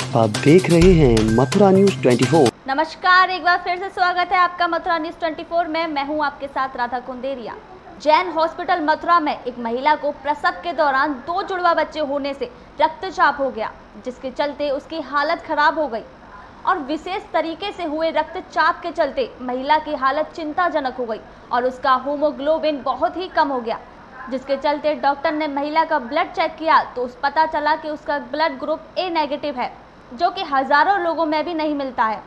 आप देख रहे हैं मथुरा न्यूज 24। नमस्कार, एक बार फिर से स्वागत है आपका मथुरा न्यूज 24 में। मैं हूं आपके साथ राधा कुंदेरिया। जैन हॉस्पिटल मथुरा में एक महिला को प्रसव के दौरान 2 जुड़वा बच्चे होने से रक्तचाप हो गया, जिसके चलते उसकी हालत खराब हो गई और विशेष तरीके से हुए रक्तचाप के चलते महिला की हालत चिंताजनक हो गई और उसका हीमोग्लोबिन बहुत ही कम हो गया, जिसके चलते डॉक्टर ने महिला का ब्लड चेक किया तो पता चला कि उसका ब्लड ग्रुप ए नेगेटिव है, जो कि हजारों लोगों में भी नहीं मिलता है।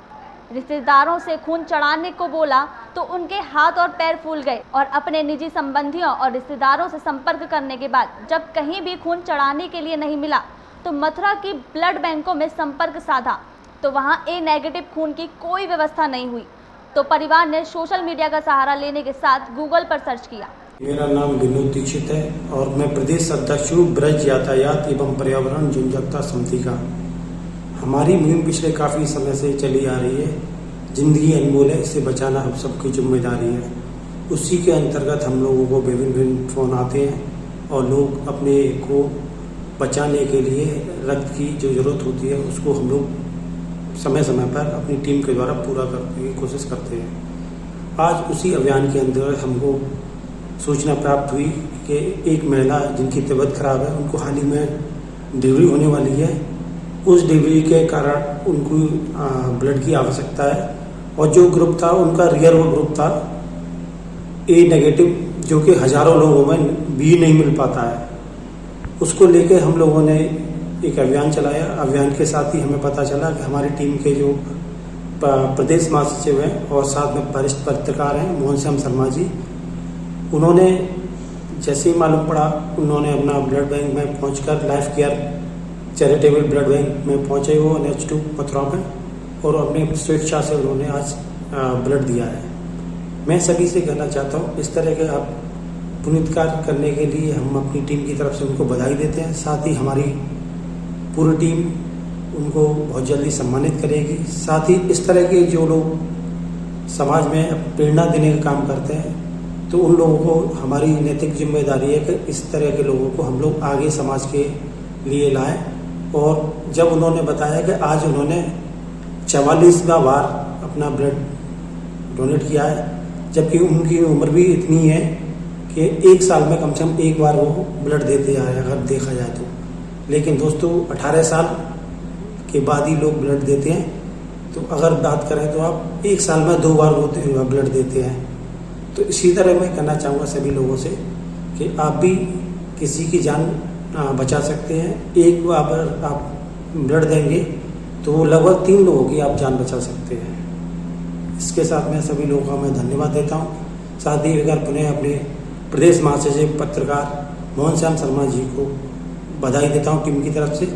रिश्तेदारों से खून चढ़ाने को बोला तो उनके हाथ और पैर फूल गए और अपने निजी संबंधियों और रिश्तेदारों से संपर्क करने के बाद जब कहीं भी खून चढ़ाने के लिए नहीं मिला तो मथुरा की ब्लड बैंकों में संपर्क साधा तो वहां ए नेगेटिव खून की कोई व्यवस्था नहीं हुई, तो परिवार ने सोशल मीडिया का सहारा लेने के साथ गूगल पर सर्च किया। मेरा नाम विनोद दीक्षित है और मैं प्रदेश अध्यक्ष हूँ ब्रज यातायात एवं पर्यावरण जनजागरूकता समिति का। हमारी मुहिम पिछले काफ़ी समय से चली आ रही है। जिंदगी अनमोल है, इसे बचाना हम सबकी जिम्मेदारी है। उसी के अंतर्गत हम लोगों को विभिन्न फोन आते हैं और लोग अपने को बचाने के लिए रक्त की जो जरूरत होती है उसको हम लोग समय समय पर अपनी टीम के द्वारा पूरा करने की कोशिश करते हैं। आज उसी अभियान के अंदर हमको सूचना प्राप्त हुई कि एक महिला जिनकी तबीयत खराब है, उनको हाल ही में डिलीवरी होने वाली है। उस डिलीवरी के कारण उनको ब्लड की आवश्यकता है और जो ग्रुप था उनका रिजर्व ग्रुप था ए नेगेटिव, जो कि हजारों लोगों में भी नहीं मिल पाता है। उसको लेके हम लोगों ने एक अभियान चलाया। अभियान के साथ ही हमें पता चला कि हमारी टीम के जो प्रदेश महासचिव हैं और साथ में वरिष्ठ पत्रकार हैं मोहन श्याम शर्मा जी, उन्होंने जैसे ही मालूम पड़ा उन्होंने अपना ब्लड बैंक में पहुंचकर life care charitable blood bank में पहुंचे वो NH2 मथुरा में और अपनी स्वेच्छा से उन्होंने आज ब्लड दिया है। मैं सभी से कहना चाहता हूं, इस तरह के आप पुनीत कार्य करने के लिए हम अपनी टीम की तरफ से उनको बधाई देते हैं। साथ ही हमारी पूरी टीम उनको बहुत जल्दी सम्मानित करेगी। साथ ही इस तरह के जो लोग समाज में प्रेरणा देने का काम करते हैं तो उन लोगों को हमारी नैतिक जिम्मेदारी है कि इस तरह के लोगों को हम लोग आगे समाज के लिए लाएं। और जब उन्होंने बताया कि आज उन्होंने 44वां बार अपना ब्लड डोनेट किया है, जबकि उनकी उम्र भी इतनी है कि 1 साल में कम से कम 1 बार वो ब्लड देते आए अगर देखा जाए तो। लेकिन दोस्तों 18 साल के बाद ही लोग ब्लड देते हैं, तो अगर बात करें तो आप 1 साल में 2 बार ब्लड देते हैं। तो इसी तरह मैं कहना चाहूँगा सभी लोगों से कि आप भी किसी की जान बचा सकते हैं। एक बार अगर आप ब्लड देंगे तो लगभग 3 लोगों की आप जान बचा सकते हैं। इसके साथ मैं सभी लोगों का मैं धन्यवाद देता हूँ। साथ ही अगर पुनः अपने प्रदेश महासचिव पत्रकार मोहन श्याम शर्मा जी को बधाई देता हूँ टीम की तरफ से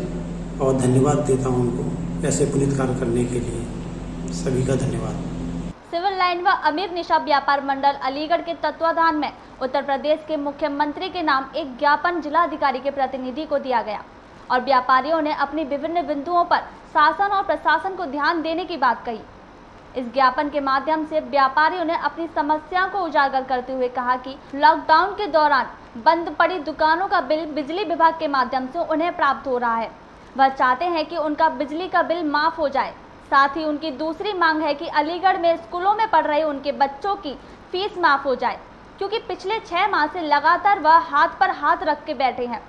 और धन्यवाद देता हूँ उनको ऐसे पुनीत कार्य करने के लिए। सभी का धन्यवाद। सिविल लाइन व अमीर निशा व्यापार मंडल अलीगढ़ के तत्वाधान में उत्तर प्रदेश के मुख्यमंत्री के नाम एक ज्ञापन जिलाधिकारी के प्रतिनिधि को दिया गया और व्यापारियों ने अपनी विभिन्न बिंदुओं पर शासन और प्रशासन को ध्यान देने की बात कही। इस ज्ञापन के माध्यम से व्यापारियों ने अपनी समस्याओं को उजागर करते हुए कहा कि लॉकडाउन के दौरान बंद पड़ी दुकानों का बिल बिजली विभाग के माध्यम से उन्हें प्राप्त हो रहा है। वह चाहते हैं कि उनका बिजली का बिल माफ हो जाए। साथ ही उनकी दूसरी मांग है कि अलीगढ़ में स्कूलों में पढ़ रहे उनके बच्चों की फीस माफ हो जाए, क्योंकि पिछले 6 माह से लगातार वह हाथ पर हाथ रख के बैठे हैं।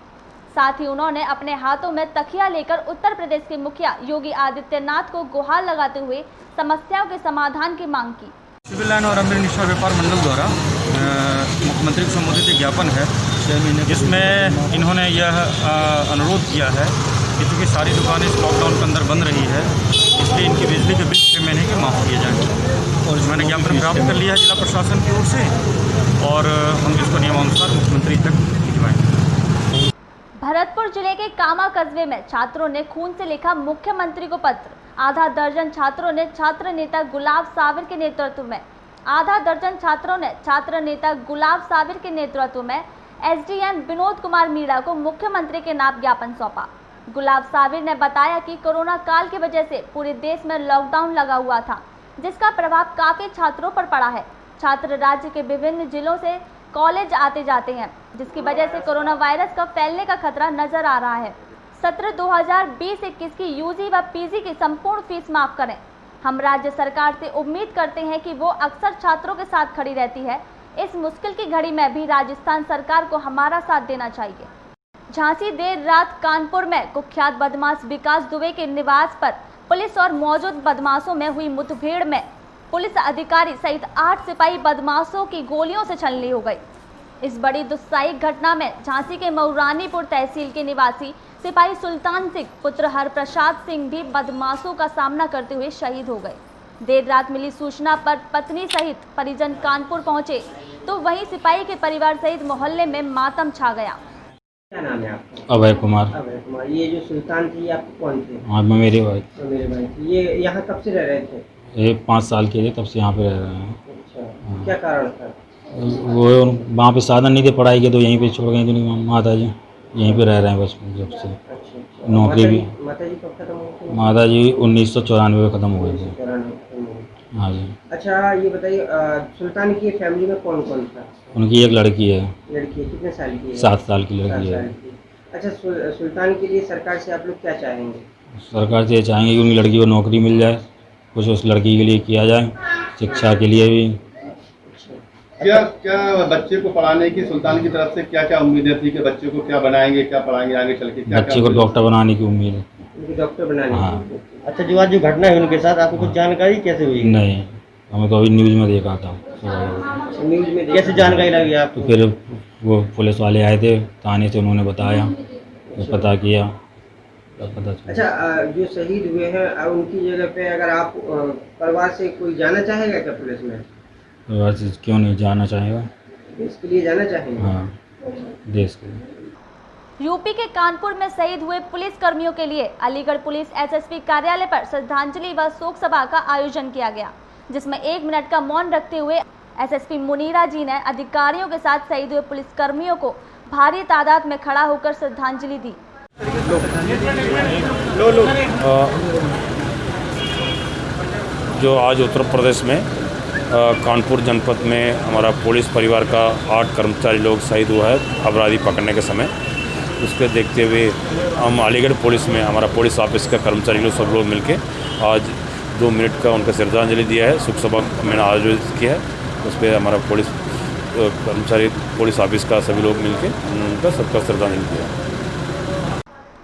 साथ ही उन्होंने अपने हाथों में तकिया लेकर उत्तर प्रदेश के मुखिया योगी आदित्यनाथ को गुहार लगाते हुए समस्याओं के समाधान की मांग की। सिविल लाइन और अमीर निशा व्यापार मंडल द्वारा मुख्यमंत्री को संबोधित एक ज्ञापन है, जिसमें इन्होंने यह अनुरोध किया है कि चूँकि सारी दुकानें इस लॉकडाउन के अंदर बंद रही है, इसलिए इनकी बिजली के बिल 6 महीने के माफ़ किए जाएंगे। और मैंने ज्ञापन प्राप्त कर लिया है जिला प्रशासन की ओर से और हम इसको नियमानुसार मुख्यमंत्री तक भिजवाएंगे। भरतपुर जिले के कामा कस्बे में छात्रों ने खून से लिखा मुख्यमंत्री को पत्र। आधा दर्जन छात्रों ने छात्र नेता गुलाब साबिर के नेतृत्व में SDM विनोद कुमार मीणा को मुख्यमंत्री के नाम ज्ञापन सौंपा। गुलाब साबिर ने बताया कि कोरोना काल की वजह से पूरे देश में लॉकडाउन लगा हुआ था, जिसका प्रभाव काफी छात्रों पर पड़ा है। छात्र राज्य के विभिन्न जिलों से कॉलेज आते जाते हैं, जिसकी वजह से कोरोना वायरस का फैलने का खतरा नजर आ रहा है। सत्र 2020-21 की यूजी व पीजी की संपूर्ण फीस माफ करें। हम राज्य सरकार से उम्मीद करते हैं कि वो अक्सर छात्रों के साथ खड़ी रहती है। इस मुश्किल की घड़ी में भी राजस्थान सरकार को हमारा साथ देना चाहिए। झांसी देर रात कानपुर में कुख्यात बदमाश विकास दुबे के निवास पर पुलिस और मौजूद बदमाशों में हुई मुठभेड़ में पुलिस अधिकारी सहित 8 सिपाही बदमाशों की गोलियों से छलनी हो गई। इस बड़ी दुस्साहिक घटना में झांसी के मऊरानीपुर तहसील के निवासी सिपाही सुल्तान सिंह पुत्र हरप्रसाद सिंह भी बदमाशों का सामना करते हुए शहीद हो गए। देर रात मिली सूचना पर पत्नी सहित परिजन कानपुर पहुंचे तो वहीं सिपाही के परिवार सहित मोहल्ले में मातम छा गया। क्या नाम है आपका? अभय कुमार। अभय कुमार। ये जो सुल्तान थी आपको कौन थे? हाँ, मेरे भाई। तो मेरे भाई थे। ये यहाँ कब से रह रहे थे? ये 5 साल के लिए तब से यहाँ पे रह रहे हैं। अच्छा, क्या कारण था? वो वहाँ पे साधन नहीं थे पढ़ाई के, तो यहीं पे छोड़ गए थे माता जी। यहीं पे रह रहे हैं बस जब से। अच्छा। नौकरी भी। माता जी कब खत्म हुई थी? माता जी 1994 में ख़त्म हो गई थी। 1994। हाँ जी। अच्छा, ये बताइए सुल्तान की फैमिली में कौन कौन था? उनकी एक लड़की है। लड़की है, कितने साल की है? 7 साल की लड़की 7 है। साल की। अच्छा, सुल्तान के लिए सरकार से आप लोग क्या चाहेंगे? सरकार से ये चाहेंगे कि उनकी लड़की को नौकरी मिल जाए, कुछ उस लड़की के लिए किया जाए, शिक्षा के लिए भी। क्या क्या बच्चे को पढ़ाने की सुल्तान की तरफ से क्या क्या उम्मीदें थी कि बच्चे को क्या बनाएंगे, क्या पढ़ाएंगे आगे चल के? क्या बच्चे को डॉक्टर बनाने की उम्मीद है। उनकी डॉक्टर बनाने हाँ। की। अच्छा, जो आज जो घटना है उनके साथ आपको कुछ जानकारी कैसे हुई? नहीं, हमें तो अभी न्यूज़ में देखा था। न्यूज में कैसे जानकारी लगी आपको? तो फिर वो पुलिस वाले आए थे थाने से, उन्होंने बताया, तो पता किया, तब पता चला। अच्छा, जो शहीद हुए हैं उनकी जगह पे अगर आप परिवार से कोई जाना चाहेगा क्या पुलिस में? परिवार से क्यों नहीं जाना चाहेगा? देश के लिए जाना चाहेंगे? हाँ, देश के लिए। यूपी के कानपुर में शहीद हुए पुलिस कर्मियों के लिए अलीगढ़ पुलिस एसएसपी कार्यालय पर श्रद्धांजलि व शोक सभा का आयोजन किया गया, जिसमें 1 मिनट का मौन रखते हुए एसएसपी मुनीरा जी ने अधिकारियों के साथ शहीद हुए पुलिस कर्मियों को भारी तादाद में खड़ा होकर श्रद्धांजलि दी। जो आज उत्तर प्रदेश में कानपुर जनपद में हमारा पुलिस परिवार का 8 कर्मचारी लोग शहीद हुआ है अपराधी पकड़ने के समय, उसके देखते हुए हम अलीगढ़ पुलिस में हमारा पुलिस ऑफिस का कर्मचारी लोग सब लोग मिलके आज 2 मिनट का उनका श्रद्धांजलि दिया है। शोक सभा मैंने आयोजित किया है, उस पर हमारा पुलिस कर्मचारी पुलिस ऑफिस का सभी लोग मिलके उनका सबका श्रद्धांजलि दिया है।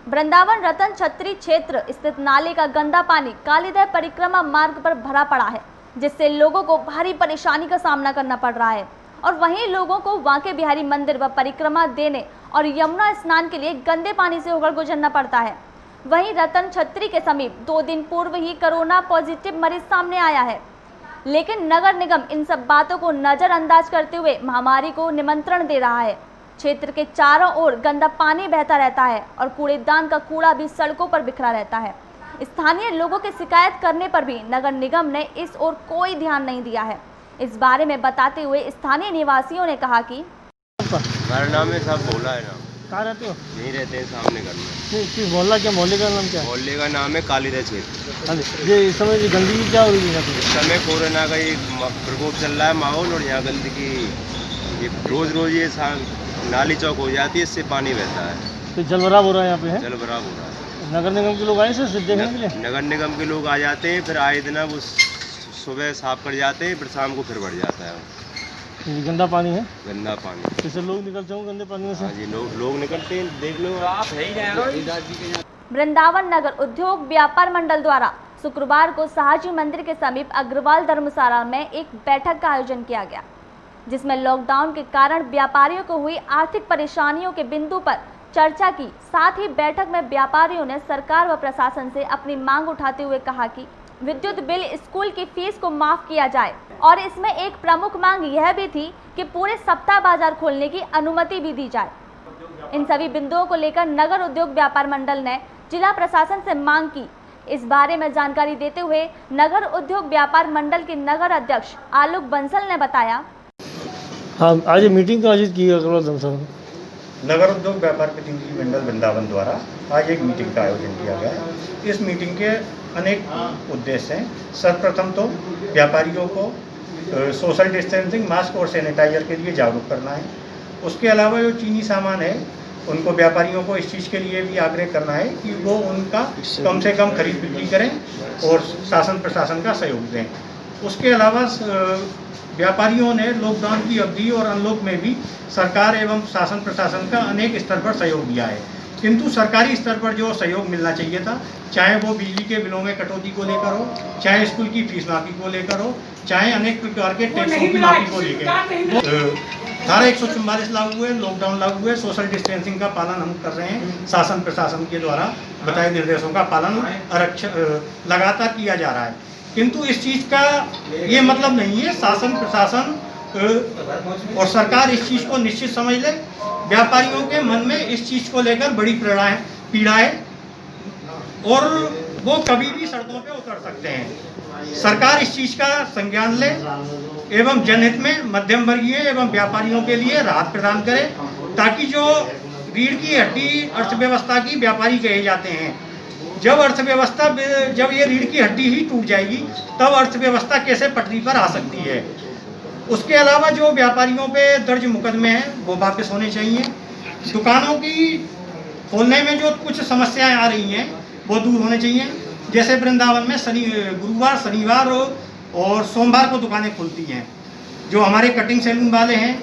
वृंदावन रतन छत्री क्षेत्र स्थित नाले का गंदा पानी कालीदह परिक्रमा मार्ग पर भरा पड़ा है, जिससे लोगों को भारी परेशानी का सामना करना पड़ रहा है और वहीं लोगों को वांके बिहारी मंदिर व परिक्रमा देने और यमुना स्नान के लिए गंदे पानी से होकर गुजरना पड़ता है। वहीं रतन छत्री के समीप 2 दिन पूर्व ही कोरोना पॉजिटिव मरीज सामने आया है, लेकिन नगर निगम इन सब बातों को नजरअंदाज करते हुए महामारी को निमंत्रण दे रहा है। क्षेत्र के चारों ओर गंदा पानी बहता रहता है और कूड़ेदान का कूड़ा भी सड़कों पर बिखरा रहता है। स्थानीय लोगों की शिकायत करने पर भी नगर निगम ने इस ओर कोई ध्यान नहीं दिया है। इस बारे में बताते हुए स्थानीय निवासियों ने कहा कि मेरा नाम है साहब, बोला है नाम। कहाँ रहते हो? यहीं रहते हैं सामने घर में। किस मोहल्ला क्या? मोहल्ले का नाम क्या है? मोहल्ले का नाम है कालीदह क्षेत्र। ये इस समय गंदगी क्या हो रही है? इस समय कोरोना का ये प्रकोप चल रहा है माहौल, और यहाँ गंदगी ये रोज ये नाली चौक हो जाती है, इससे पानी बहता है। तो जल भराव हो रहा है यहाँ पे? है जल भराव हो रहा है। नगर निगम के लोग आए से देखने के लिए? नगर निगम के लोग आ जाते हैं, फिर आए दिन वो सुबह साफ कर जाते हैं, फिर शाम को फिर बढ़ जाता है। ये गंदा पानी है? गंदा पानी। इससे लोग निकलते होंगे गंदे पानी में से? हाँ जी, लोग निकलते हैं, देख लो आप है ही। वृंदावन नगर उद्योग व्यापार मंडल द्वारा शुक्रवार को शाहजी मंदिर के समीप अग्रवाल धर्मशाला में एक बैठक का आयोजन किया गया, जिसमें लॉकडाउन के कारण व्यापारियों को हुई आर्थिक परेशानियों के बिंदु पर चर्चा की। साथ ही बैठक में व्यापारियों ने सरकार व प्रशासन से अपनी मांग उठाते हुए कहा कि विद्युत बिल, स्कूल की फीस को माफ किया जाए और इसमें एक प्रमुख मांग यह भी थी कि पूरे सप्ताह बाजार खोलने की अनुमति भी दी जाए। इन सभी बिंदुओं को लेकर नगर उद्योग व्यापार मंडल ने जिला प्रशासन से मांग की। इस बारे में जानकारी देते हुए नगर उद्योग व्यापार मंडल के नगर अध्यक्ष आलोक बंसल ने बताया। हाँ, आज मीटिंग का आयोजित की गया। नगर उद्योग व्यापार प्रतिनिधि मंडल वृंदावन द्वारा आज एक मीटिंग का आयोजन किया गया है। इस मीटिंग के अनेक उद्देश्य हैं। सर्वप्रथम तो व्यापारियों को सोशल डिस्टेंसिंग, मास्क और सैनिटाइजर के लिए जागरूक करना है। उसके अलावा जो चीनी सामान है उनको व्यापारियों को इस चीज़ के लिए भी आग्रह करना है कि वो उनका कम से कम खरीद बिक्री करें और शासन प्रशासन का सहयोग दें। उसके अलावा व्यापारियों ने लॉकडाउन की अवधि और अनलॉक में भी सरकार एवं शासन प्रशासन का अनेक स्तर पर सहयोग दिया है, किंतु सरकारी स्तर पर जो सहयोग मिलना चाहिए था, चाहे वो बिजली के बिलों में कटौती को लेकर हो, चाहे स्कूल की फीस माफी को लेकर हो, चाहे अनेक प्रकार के टैक्सों की माफी को लेकर, धारा 144 लागू है, लॉकडाउन लागू है, सोशल डिस्टेंसिंग का पालन हम कर रहे हैं, शासन प्रशासन के द्वारा बताए निर्देशों का पालन लगातार किया जा रहा है। किंतु इस चीज़ का ये मतलब नहीं है शासन प्रशासन और सरकार इस चीज़ को निश्चित समझ ले। व्यापारियों के मन में इस चीज़ को लेकर बड़ी पीड़ा है और वो कभी भी सड़कों पे उतर सकते हैं। सरकार इस चीज़ का संज्ञान ले एवं जनहित में मध्यम वर्गीय एवं व्यापारियों के लिए राहत प्रदान करे, ताकि जो रीढ़ की हड्डी अर्थव्यवस्था की व्यापारी कहे जाते हैं, जब ये रीढ़ की हड्डी ही टूट जाएगी तब अर्थव्यवस्था कैसे पटरी पर आ सकती है। उसके अलावा जो व्यापारियों पे दर्ज मुकदमे हैं वो वापस होने चाहिए। दुकानों की खोलने में जो कुछ समस्याएं आ रही हैं वो दूर होने चाहिए। जैसे वृंदावन में गुरुवार, शनिवार और सोमवार को दुकानें खुलती हैं जो हमारे कटिंग सैलून वाले हैं।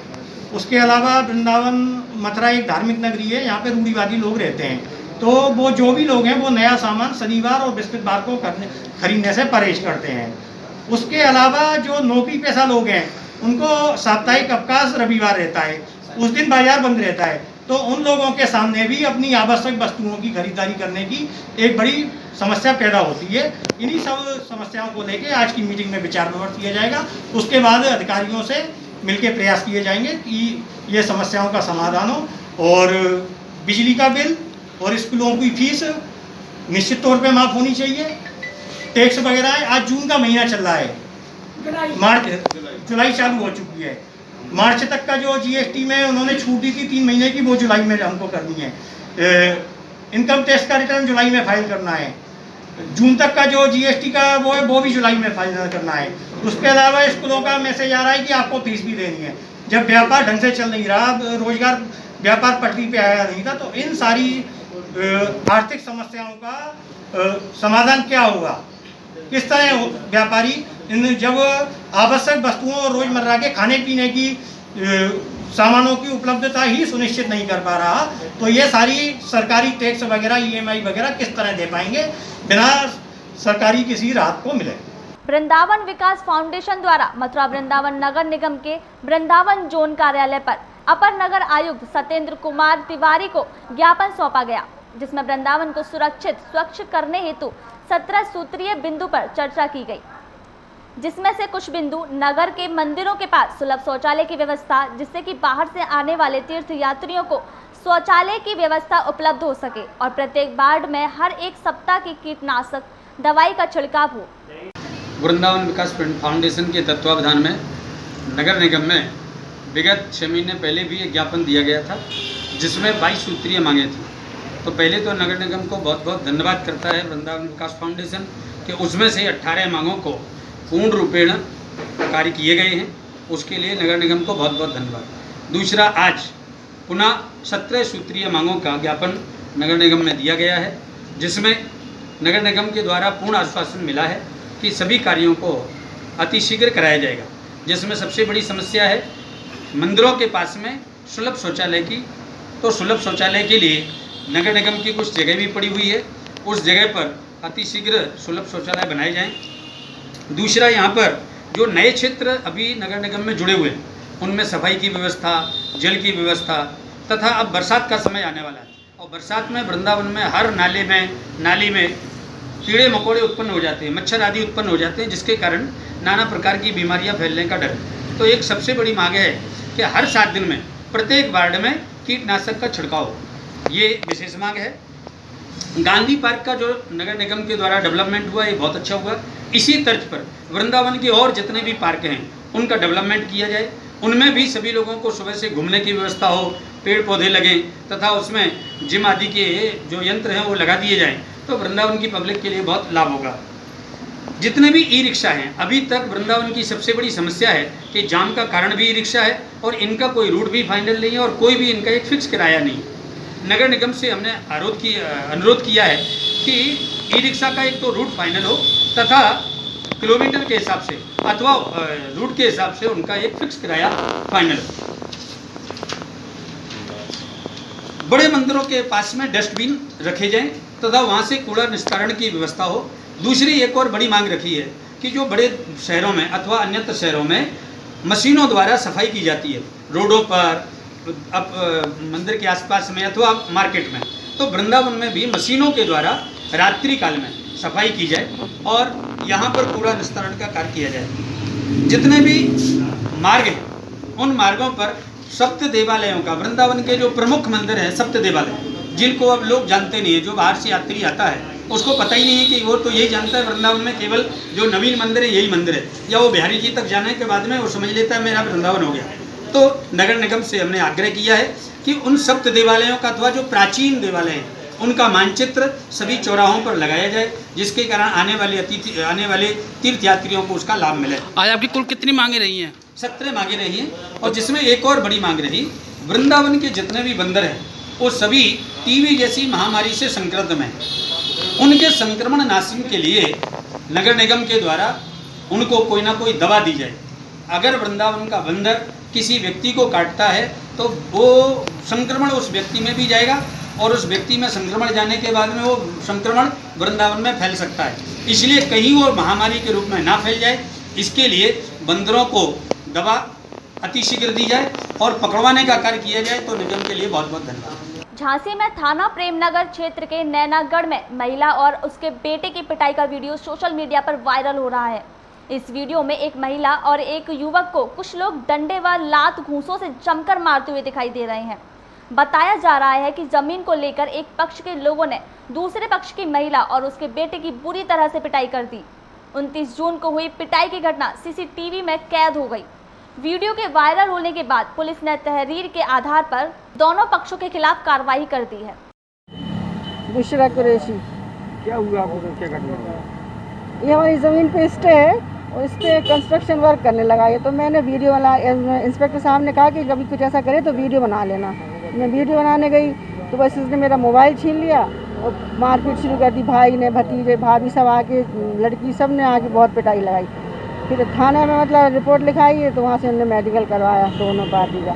उसके अलावा वृंदावन मथुरा एक धार्मिक नगरी है, यहाँ पे रूढ़िवादी लोग रहते हैं, तो वो जो भी लोग हैं वो नया सामान शनिवार और बृहस्पतिवार को खरीदने से परहेज करते हैं। उसके अलावा जो नौकरी पेशा लोग हैं उनको साप्ताहिक अवकाश रविवार रहता है, उस दिन बाजार बंद रहता है, तो उन लोगों के सामने भी अपनी आवश्यक वस्तुओं की खरीदारी करने की एक बड़ी समस्या पैदा होती है। इन्हीं सब समस्याओं को लेकर आज की मीटिंग में विचार विमर्श किया जाएगा। उसके बाद अधिकारियों से मिलकर प्रयास किए जाएंगे कि ये समस्याओं का समाधान हो और बिजली का बिल और स्कूलों की फीस निश्चित तौर पे माफ़ होनी चाहिए। टैक्स वगैरह है, आज जून का महीना चल रहा है, जुलाई चालू हो चुकी है। मार्च तक का जो जीएसटी में उन्होंने छूट दी थी 3 महीने की, वो जुलाई में हमको करनी है। इनकम टैक्स का रिटर्न जुलाई में फाइल करना है। जून तक का जो जीएसटी का वो है वो भी जुलाई में फाइल करना है। उसके अलावा स्कूलों का मैसेज आ रहा है कि आपको फीस भी देनी है। जब व्यापार ढंग से चल नहीं रहा, रोजगार व्यापार पटरी पे आया नहीं था, तो इन सारी आर्थिक समस्याओं का समाधान क्या होगा, किस तरह व्यापारी जब आवश्यक वस्तुओं और रोजमर्रा के खाने पीने की सामानों की उपलब्धता ही सुनिश्चित नहीं कर पा रहा, तो ये सारी सरकारी टैक्स वगैरह ईएमआई वगैरह किस तरह दे पाएंगे बिना सरकारी किसी राहत को मिले। वृंदावन विकास फाउंडेशन द्वारा मथुरा वृंदावन नगर निगम के वृंदावन जोन कार्यालय पर अपर नगर आयुक्त सत्येंद्र कुमार तिवारी को ज्ञापन सौंपा गया, जिसमें वृंदावन को सुरक्षित स्वच्छ करने हेतु 17 सूत्रीय बिंदु पर चर्चा की गई, जिसमें से कुछ बिंदु नगर के मंदिरों के पास सुलभ शौचालय की व्यवस्था, जिससे कि बाहर से आने वाले तीर्थ यात्रियों को शौचालय की व्यवस्था उपलब्ध हो सके, और प्रत्येक वार्ड में हर 1 सप्ताह की कीटनाशक दवाई का छिड़काव हो। वृंदावन विकास फाउंडेशन के तत्वावधान में नगर निगम में विगत 6 महीने पहले भी एक ज्ञापन दिया गया था, जिसमें 22 सूत्रीय मांगे थी। तो पहले तो नगर निगम को बहुत बहुत धन्यवाद करता है वृंदावन विकास फाउंडेशन कि उसमें से 18 मांगों को पूर्ण रूपेण कार्य किए गए हैं, उसके लिए नगर निगम को बहुत बहुत धन्यवाद। दूसरा, आज पुनः 17 सूत्रीय मांगों का ज्ञापन नगर निगम में दिया गया है, जिसमें नगर निगम के द्वारा पूर्ण आश्वासन मिला है कि सभी कार्यों को अतिशीघ्र कराया जाएगा। जिसमें सबसे बड़ी समस्या है मंदिरों के पास में सुलभ शौचालय की। तो सुलभ शौचालय के लिए नगर निगम की कुछ जगह भी पड़ी हुई है, उस जगह पर अतिशीघ्र सुलभ शौचालय बनाए जाएं। दूसरा, यहाँ पर जो नए क्षेत्र अभी नगर निगम में जुड़े हुए हैं उनमें सफाई की व्यवस्था, जल की व्यवस्था, तथा अब बरसात का समय आने वाला है और बरसात में वृंदावन में हर नाली में कीड़े मकोड़े उत्पन्न हो जाते हैं, मच्छर आदि उत्पन्न हो जाते हैं, जिसके कारण नाना प्रकार की बीमारियां फैलने का डर है। तो एक सबसे बड़ी मांग है कि हर 7 दिन में प्रत्येक वार्ड में कीटनाशक का छिड़काव, ये विशेष मांग है। गांधी पार्क का जो नगर निगम के द्वारा डेवलपमेंट हुआ ये बहुत अच्छा हुआ। इसी तर्ज पर वृंदावन के और जितने भी पार्क हैं उनका डेवलपमेंट किया जाए, उनमें भी सभी लोगों को सुबह से घूमने की व्यवस्था हो, पेड़ पौधे लगें तथा उसमें जिम आदि के जो यंत्र हैं वो लगा दिए जाएं, तो वृंदावन की पब्लिक के लिए बहुत लाभ होगा। जितने भी ई रिक्शा हैं, अभी तक वृंदावन की सबसे बड़ी समस्या है कि जाम का कारण भी ई रिक्शा है और इनका कोई रूट भी फाइनल नहीं है और कोई भी इनका एक फिक्स किराया नहीं। नगर निगम से हमने अनुरोध किया है कि ई रिक्शा का एक तो रूट फाइनल हो तथा किलोमीटर के हिसाब से अथवा रूट के हिसाब से उनका एक फिक्स किराया फाइनल हो। बड़े मंदिरों के पास में डस्टबिन रखे जाएं तथा वहाँ से कूड़ा निस्तारण की व्यवस्था हो। दूसरी एक और बड़ी मांग रखी है कि जो बड़े शहरों में अथवा अन्यत्र शहरों में मशीनों द्वारा सफाई की जाती है रोडों पर, मंदिर के आसपास में अथवा मार्केट में, तो वृंदावन में भी मशीनों के द्वारा रात्रि काल में सफाई की जाए और यहाँ पर कूड़ा निस्तारण का कार्य किया जाए। जितने भी मार्ग हैं उन मार्गों पर सप्त देवालयों का, वृंदावन के जो प्रमुख मंदिर हैं सप्त देवालय, जिनको अब लोग जानते नहीं है, जो बाहर से यात्री आता है उसको पता ही नहीं है कि वो तो यही जानता है वृंदावन में केवल जो नवीन मंदिर है यही मंदिर है, या वो बिहारी जी तक जाने के बाद में वो समझ लेता है मेरा वृंदावन हो गया। तो नगर निगम से हमने आग्रह किया है कि उन सप्त देवालयों का अथवा जो प्राचीन देवालय हैं उनका मानचित्र सभी चौराहों पर लगाया जाए, जिसके कारण आने वाले तीर्थयात्रियों को उसका लाभ मिले। आज आपकी कुल कितनी मांगे रही हैं? 17 मांगे रही हैं, और जिसमें एक और बड़ी मांग रही, वृंदावन के जितने भी बंदर हैं वो सभी टीबी जैसी महामारी से संक्रमित हैं। उनके संक्रमण नाशन के लिए नगर निगम के द्वारा उनको कोई ना कोई दवा दी जाए। अगर वृंदावन का बंदर किसी व्यक्ति को काटता है तो वो संक्रमण उस व्यक्ति में भी जाएगा और उस व्यक्ति में संक्रमण जाने के बाद में वो संक्रमण वृंदावन में फैल सकता है। इसलिए कहीं वो महामारी के रूप में ना फैल जाए, इसके लिए बंदरों को दवा अतिशीघ्र दी जाए और पकड़वाने का कार्य किया जाए। तो निगम के लिए बहुत बहुत धन्यवाद। झांसी में थाना प्रेमनगर क्षेत्र के नैनागढ़ में महिला और उसके बेटे की पिटाई का वीडियो सोशल मीडिया पर वायरल हो रहा है। इस वीडियो में एक महिला और एक युवक को कुछ लोग डंडे व लात घूंसों से जमकर मारते हुए दिखाई दे रहे हैं। बताया जा रहा है कि जमीन को लेकर एक पक्ष के लोगों ने दूसरे पक्ष की महिला और उसके बेटे की बुरी तरह से पिटाई कर दी। 29 जून को हुई पिटाई की घटना सीसीटीवी में कैद हो गई। वीडियो के वायरल होने के बाद पुलिस ने तहरीर के आधार पर दोनों पक्षों के खिलाफ कार्रवाई कर दी है। बुशरा कुरैशी। क्या हुआ आपको? क्या घटना हुआ? ये हमारी ज़मीन पे स्टे है और इस पर कंस्ट्रक्शन वर्क करने लगा है, तो मैंने वीडियो बना, इंस्पेक्टर साहब ने कहा कि कभी कुछ ऐसा करे तो वीडियो बना लेना। मैं वीडियो बनाने गई तो बस उसने मेरा मोबाइल छीन लिया और मारपीट शुरू कर दी। भाई ने, भतीजे, भाभी सब आके, लड़की सब ने आके बहुत पिटाई लगाई। फिर थाने में मतलब रिपोर्ट लिखाई है तो वहाँ से हमने मेडिकल करवाया दोनों पार्टी का,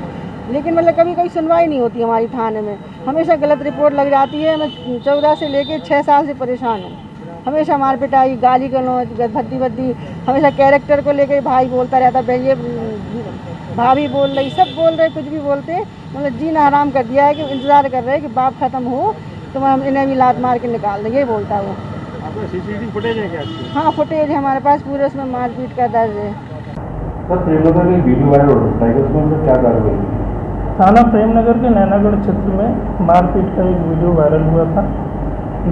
लेकिन मतलब कभी कोई सुनवाई नहीं होती हमारी थाने में। हमेशा गलत रिपोर्ट लग जाती है। मैं 14 से लेके 6 साल से परेशान हूँ। हमेशा मार पिटाई, गाली गलौज, भद्दी, हमेशा कैरेक्टर को लेकर भाई बोलता रहता, भैया भाभी बोल रही, सब बोल रहे, कुछ भी बोलते, मतलब जीना हराम कर दिया है कि इंतज़ार कर रहे हैं कि बाप ख़त्म हो तो हम इन्हें भी लात मार के निकाल दें, ये बोलता वो। सीसीटीवी फुटेज है क्या? हाँ, फुटेज है हमारे पास पूरे, उसमें मारपीट का दर्ज है। सर, प्रेमनगर में वीडियो वायरल हो रहा है, उसमें क्या कार्रवाई? थाना प्रेमनगर के नैनागढ़ क्षेत्र में मारपीट का एक वीडियो वायरल हुआ था।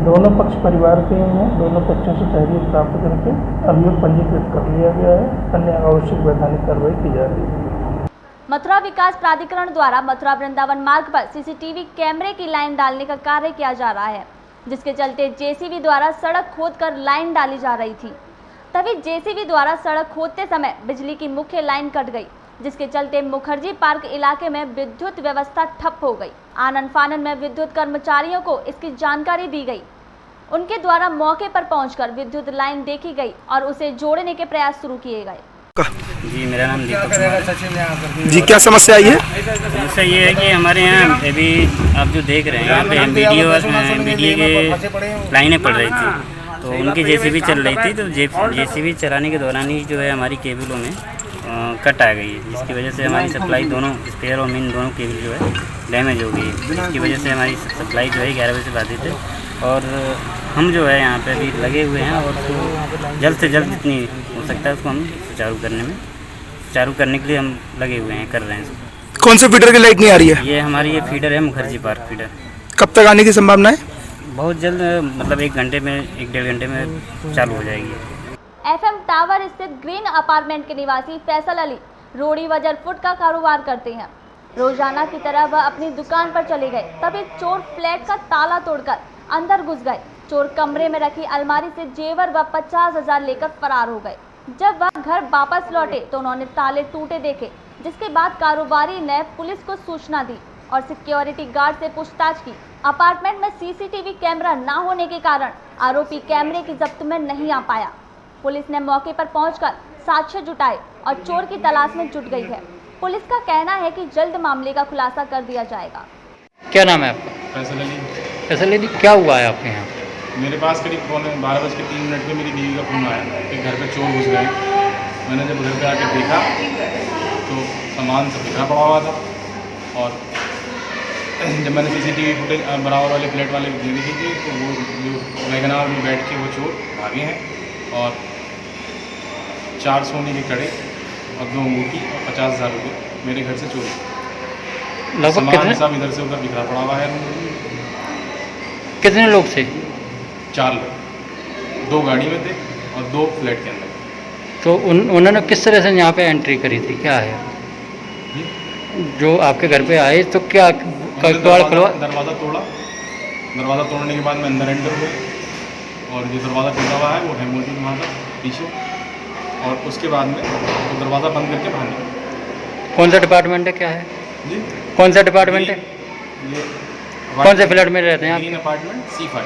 दोनों पक्ष परिवार के हैं, दोनों पक्षों से तहरीर प्राप्त करके अभियोग पंजीकृत कर लिया गया है। अन्य आवश्यक वैधानिक कार्रवाई की जा रही है। मथुरा विकास प्राधिकरण द्वारा मथुरा वृंदावन मार्ग पर सीसीटीवी कैमरे की लाइन डालने का कार्य किया जा रहा है, जिसके चलते जेसीबी द्वारा सड़क खोदकर लाइन डाली जा रही थी। तभी जेसीबी द्वारा सड़क खोदते समय बिजली की मुख्य लाइन कट गई, जिसके चलते मुखर्जी पार्क इलाके में विद्युत व्यवस्था ठप हो गई। आनन फानन में विद्युत कर्मचारियों को इसकी जानकारी दी गई। उनके द्वारा मौके पर पहुंचकर विद्युत लाइन देखी गई और उसे जोड़ने के प्रयास शुरू किए गए। जी, मेरा नाम दीपक है। जी, क्या समस्या आई है? समस्या ये है कि हमारे यहाँ अभी आप जो देख रहे हैं यहाँ पे बिजली के लाइनें पड़ रही थी, तो उनकी जेसीबी चल रही थी, तो जेसीबी चलाने के दौरान ही जो है हमारी केबलों में कट आ गई है, जिसकी वजह से हमारी सप्लाई दोनों स्पेयर और मेन दोनों केबल जो है डैमेज हो गई है, जिसकी वजह से हमारी सप्लाई जो है 11 बजे से बाधित है। और हम जो है यहाँ पे अभी लगे हुए हैं और तो जल्द से जल्द जितनी हो सकता है उसको हम सुचारू करने के लिए हम लगे हुए हैं, कर रहे हैं। कौन से फीडर की लाइट नहीं आ रही है? ये हमारी ये फीडर है मुखर्जी पार्क फीडर। कब तक आने की संभावना है? बहुत जल्द, मतलब 1 घंटे में, 1-1.5 घंटे में चालू हो जाएगी। FM टावर स्थित ग्रीन अपार्टमेंट के निवासी फैसल अली रोड़ी वजर फुट का कारोबार करते हैं। रोजाना की तरह वह अपनी दुकान पर चले गए, तब एक चोर फ्लैट का ताला तोड़कर अंदर घुस गए। चोर कमरे में रखी अलमारी से जेवर व 50,000 लेकर फरार हो गए। जब वह घर वापस लौटे तो उन्होंने ताले टूटे देखे, जिसके बाद कारोबारी ने पुलिस को सूचना दी। और सिक्योरिटी गार्ड से पूछताछ की। अपार्टमेंट में सीसीटीवी कैमरा न होने के कारण आरोपी कैमरे की जब्त में नहीं आ पाया। पुलिस ने मौके पर पहुंचकर साक्ष्य जुटाए और चोर की तलाश में जुट गई है। पुलिस का कहना है कि जल्द मामले का खुलासा कर दिया जाएगा। क्या नाम है आपका? फैसल अली, क्या हुआ है आपके यहाँ? मेरे पास करीब 12:03 पे मेरी बीवी का फ़ोन आया कि घर पे चोर घुस गए। मैंने जब घर पे आके देखा तो सामान सब बिखरा पड़ा हुआ था, और जब मैंने सीसीटीवी फुटेज बराबर वाले प्लेट वाले देखी थी तो वो जो वैगनार में बैठ के वो चोर भागे हैं, और 4 सोने के कड़े और 2 अंगूठी और 50,000 रुपये मेरे घर से चोरी। लगभग कितने? सब इधर से उधर बिखरा पड़ा हुआ है। कितने लोग थे? 4 लोग, 2 गाड़ी में थे और 2 फ्लैट के अंदर। तो उन्होंने किस तरह से यहाँ पे एंट्री करी थी, क्या है? जो आपके घर पे आए तो क्या दरवाज़ा तोड़ा। दरवाज़ा तोड़ने के बाद मैं अंदर एंटर हुए, और जो दरवाज़ा टूटा हुआ है वो है मौजूद वहाँ पर पीछे, और उसके बाद में तो दरवाज़ा बंद करके बाहर निकले। कौन सा डिपार्टमेंट है, क्या है जी? कौन सा डिपार्टमेंट है? ये कौन से फ्लैट में रहते हैं आप? Green apartment C5।